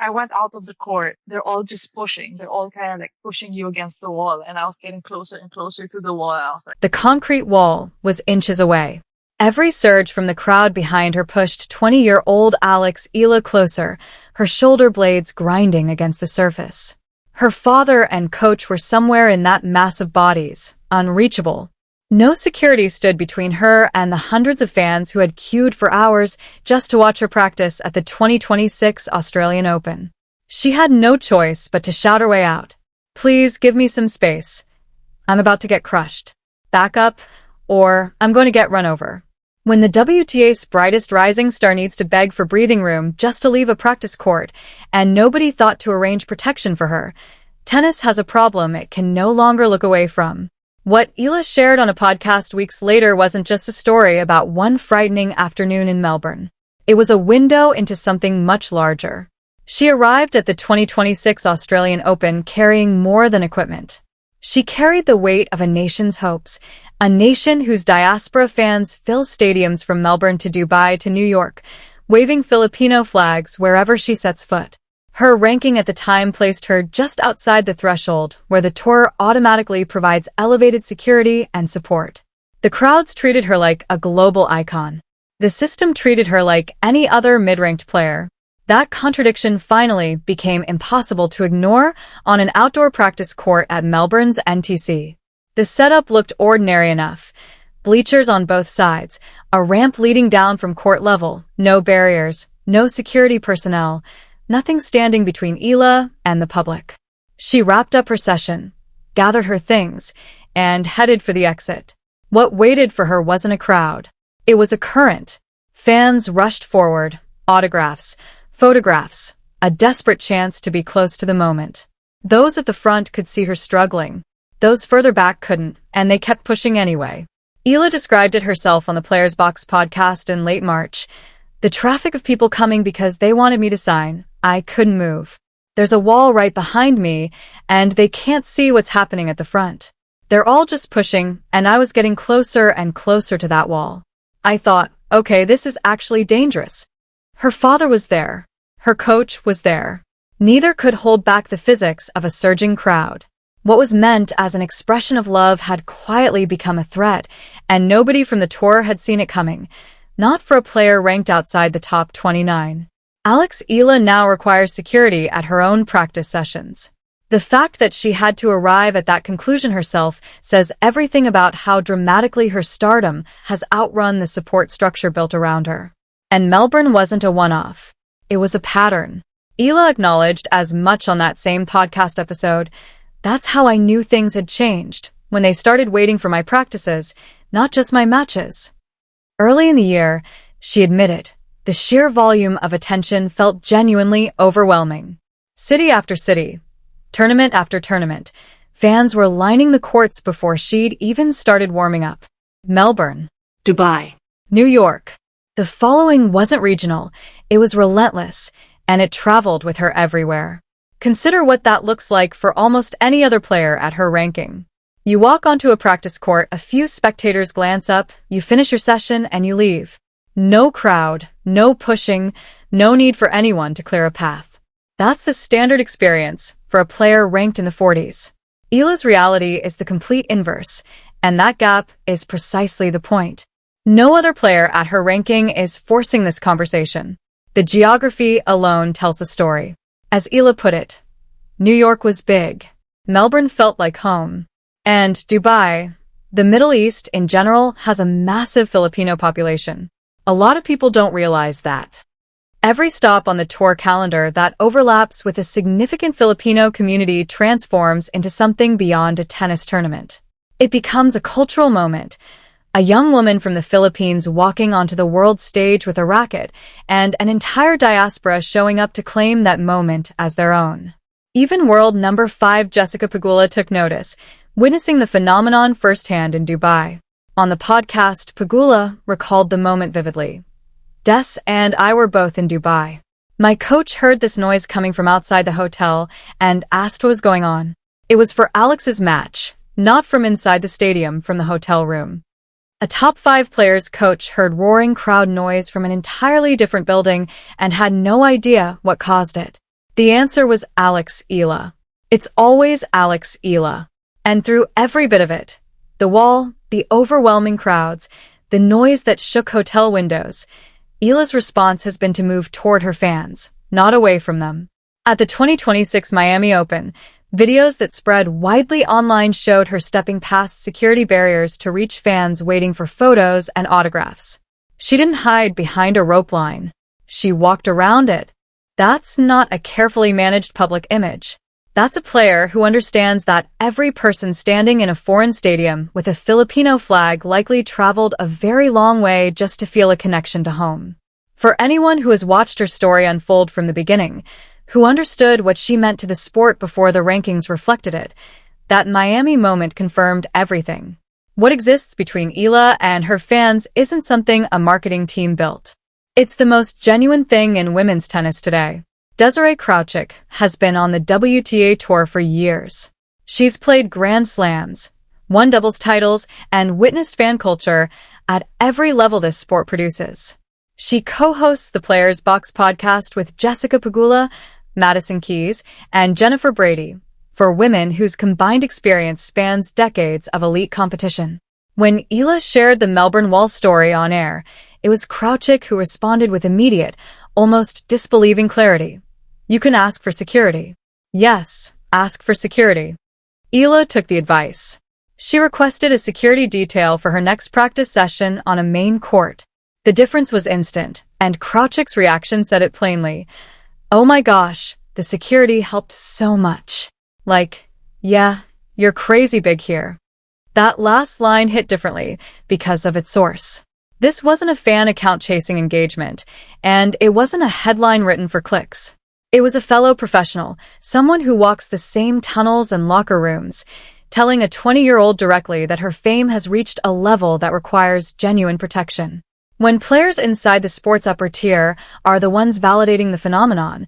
I went out of the court. They're all just pushing. They're all kind of like pushing you against the wall. And I was getting closer and closer to the wall. And I was like, The concrete wall was inches away. Every surge from the crowd behind her pushed 20-year-old Alex Eala closer, her shoulder blades grinding against the surface. Her father and coach were somewhere in that mass of bodies, unreachable. No security stood between her and the hundreds of fans who had queued for hours just to watch her practice at the 2026 Australian Open. She had no choice but to shout her way out. "Please give me some space. I'm about to get crushed. Back up, or I'm going to get run over." When the WTA's brightest rising star needs to beg for breathing room just to leave a practice court, and nobody thought to arrange protection for her, tennis has a problem it can no longer look away from. What Eala shared on a podcast weeks later wasn't just a story about one frightening afternoon in Melbourne. It was a window into something much larger. She arrived at the 2026 Australian Open carrying more than equipment. She carried the weight of a nation's hopes, a nation whose diaspora fans fill stadiums from Melbourne to Dubai to New York, waving Filipino flags wherever she sets foot. Her ranking at the time placed her just outside the threshold where the tour automatically provides elevated security and support. The crowds treated her like a global icon. The system treated her like any other mid-ranked player. That contradiction finally became impossible to ignore on an outdoor practice court at Melbourne's NTC. The setup looked ordinary enough. Bleachers on both sides, a ramp leading down from court level, no barriers, no security personnel, nothing standing between Eala and the public. She wrapped up her session, gathered her things, and headed for the exit. What waited for her wasn't a crowd. It was a current. Fans rushed forward, autographs, photographs, a desperate chance to be close to the moment. Those at the front could see her struggling. Those further back couldn't, and they kept pushing anyway. Eala described it herself on the Players Box podcast in late March. "The traffic of people coming because they wanted me to sign. I couldn't move. There's a wall right behind me, and they can't see what's happening at the front. They're all just pushing, and I was getting closer and closer to that wall. I thought, okay, this is actually dangerous." Her father was there. Her coach was there. Neither could hold back the physics of a surging crowd. What was meant as an expression of love had quietly become a threat, and nobody from the tour had seen it coming. Not for a player ranked outside the top 29. Alex Eala now requires security at her own practice sessions. The fact that she had to arrive at that conclusion herself says everything about how dramatically her stardom has outrun the support structure built around her. And Melbourne wasn't a one-off. It was a pattern. Eala acknowledged as much on that same podcast episode. "That's how I knew things had changed, when they started waiting for my practices, not just my matches." Early in the year, she admitted, the sheer volume of attention felt genuinely overwhelming. City after city, tournament after tournament, fans were lining the courts before she'd even started warming up. Melbourne, Dubai, New York. The following wasn't regional, it was relentless, and it traveled with her everywhere. Consider what that looks like for almost any other player at her ranking. You walk onto a practice court, a few spectators glance up, you finish your session, and you leave. No crowd, no pushing, no need for anyone to clear a path. That's the standard experience for a player ranked in the 40s. Eala's reality is the complete inverse, and that gap is precisely the point. No other player at her ranking is forcing this conversation. The geography alone tells the story. As Eala put it, New York was big. Melbourne felt like home. And Dubai, the Middle East in general, has a massive Filipino population. A lot of people don't realize that. Every stop on the tour calendar that overlaps with a significant Filipino community transforms into something beyond a tennis tournament. It becomes a cultural moment. A young woman from the Philippines walking onto the world stage with a racket, and an entire diaspora showing up to claim that moment as their own. Even world number 5 Jessica Pegula took notice, witnessing the phenomenon firsthand in Dubai. On the podcast, Pegula recalled the moment vividly. "Des and I were both in Dubai. My coach heard this noise coming from outside the hotel and asked what was going on. It was for Alex's match, not from inside the stadium from the hotel room." A top 5 player's coach heard roaring crowd noise from an entirely different building and had no idea what caused it. The answer was Alex Eala. It's always Alex Eala. And through every bit of it, the wall, the overwhelming crowds, the noise that shook hotel windows, Eala's response has been to move toward her fans, not away from them. At the 2026 Miami Open, videos that spread widely online showed her stepping past security barriers to reach fans waiting for photos and autographs. She didn't hide behind a rope line. She walked around it. That's not a carefully managed public image. That's a player who understands that every person standing in a foreign stadium with a Filipino flag likely traveled a very long way just to feel a connection to home. For anyone who has watched her story unfold from the beginning, who understood what she meant to the sport before the rankings reflected it, that Miami moment confirmed everything. What exists between Eala and her fans isn't something a marketing team built. It's the most genuine thing in women's tennis today. Desiree Crouchick has been on the WTA Tour for years. She's played Grand Slams, won doubles titles, and witnessed fan culture at every level this sport produces. She co-hosts the Players Box podcast with Jessica Pegula, Madison Keys, and Jennifer Brady, for women whose combined experience spans decades of elite competition. When Eala shared the Melbourne Wall story on air, it was Crouchick who responded with immediate, almost disbelieving clarity. You can ask for security. Yes, ask for security. Eala took the advice. She requested a security detail for her next practice session on a main court. The difference was instant, and Crouchick's reaction said it plainly. Oh my gosh, the security helped so much. Like, yeah, you're crazy big here. That last line hit differently because of its source. This wasn't a fan account chasing engagement, and it wasn't a headline written for clicks. It was a fellow professional, someone who walks the same tunnels and locker rooms, telling a 20-year-old directly that her fame has reached a level that requires genuine protection. When players inside the sport's upper tier are the ones validating the phenomenon,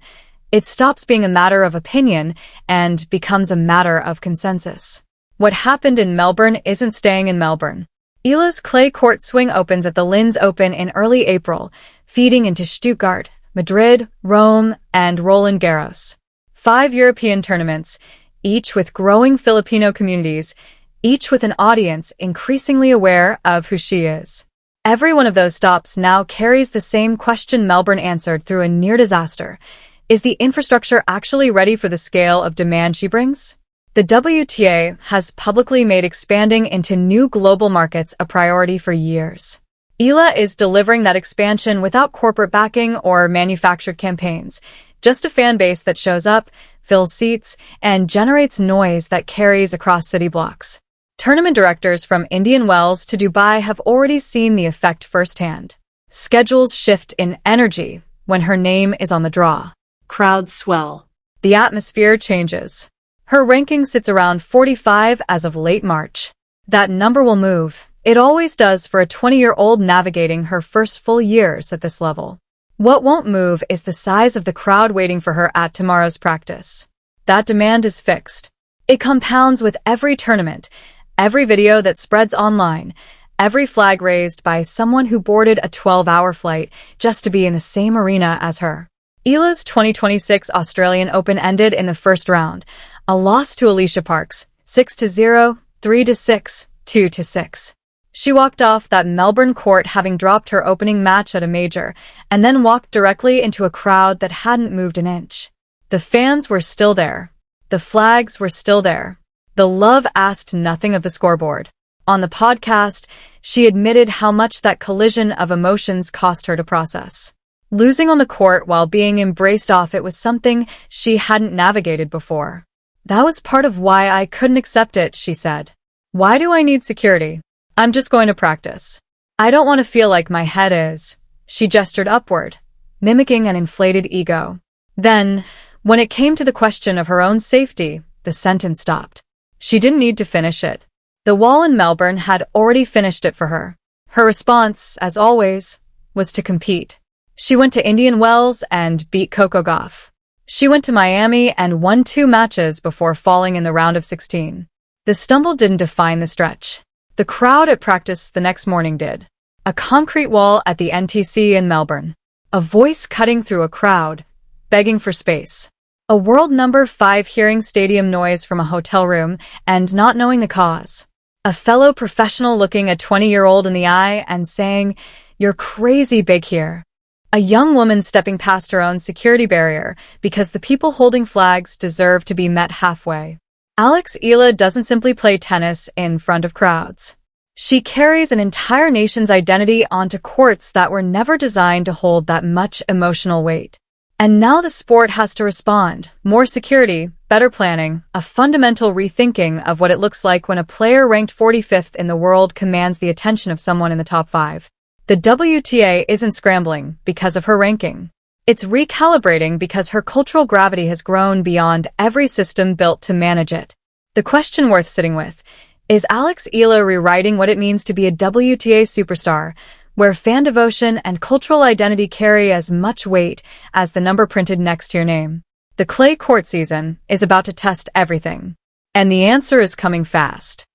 it stops being a matter of opinion and becomes a matter of consensus. What happened in Melbourne isn't staying in Melbourne. Eala's clay court swing opens at the Linz Open in early April, feeding into Stuttgart, Madrid, Rome, and Roland Garros. 5 European tournaments, each with growing Filipino communities, each with an audience increasingly aware of who she is. Every one of those stops now carries the same question Melbourne answered through a near disaster. Is the infrastructure actually ready for the scale of demand she brings? The WTA has publicly made expanding into new global markets a priority for years. Eala is delivering that expansion without corporate backing or manufactured campaigns, just a fan base that shows up, fills seats, and generates noise that carries across city blocks. Tournament directors from Indian Wells to Dubai have already seen the effect firsthand. Schedules shift in energy when her name is on the draw. Crowds swell. The atmosphere changes. Her ranking sits around 45 as of late March. That number will move. It always does for a 20-year-old navigating her first full years at this level. What won't move is the size of the crowd waiting for her at tomorrow's practice. That demand is fixed. It compounds with every tournament, every video that spreads online, every flag raised by someone who boarded a 12-hour flight just to be in the same arena as her. Eala's 2026 Australian Open ended in the first round, a loss to Alicia Parks, 6-0, 3-6, 2-6. She walked off that Melbourne court having dropped her opening match at a major, and then walked directly into a crowd that hadn't moved an inch. The fans were still there. The flags were still there. The love asked nothing of the scoreboard. On the podcast, she admitted how much that collision of emotions cost her to process. Losing on the court while being embraced off it was something she hadn't navigated before. That was part of why I couldn't accept it, she said. Why do I need security? I'm just going to practice. I don't want to feel like my head is. She gestured upward, mimicking an inflated ego. Then, when it came to the question of her own safety, the sentence stopped. She didn't need to finish it. The wall in Melbourne had already finished it for her. Her response, as always, was to compete. She went to Indian Wells and beat Coco Gauff. She went to Miami and won 2 matches before falling in the round of 16. The stumble didn't define the stretch. The crowd at practice the next morning did. A concrete wall at the NTC in Melbourne. A voice cutting through a crowd, begging for space. A world number 5 hearing stadium noise from a hotel room and not knowing the cause. A fellow professional looking a 20-year-old in the eye and saying, "You're crazy big here." A young woman stepping past her own security barrier because the people holding flags deserve to be met halfway. Alex Eala doesn't simply play tennis in front of crowds. She carries an entire nation's identity onto courts that were never designed to hold that much emotional weight. And now the sport has to respond. More security, better planning, a fundamental rethinking of what it looks like when a player ranked 45th in the world commands the attention of someone in the top 5. The WTA isn't scrambling because of her ranking. It's recalibrating because her cultural gravity has grown beyond every system built to manage it. The question worth sitting with: is Alex Eala rewriting what it means to be a WTA superstar, where fan devotion and cultural identity carry as much weight as the number printed next to your name? The clay court season is about to test everything. And the answer is coming fast.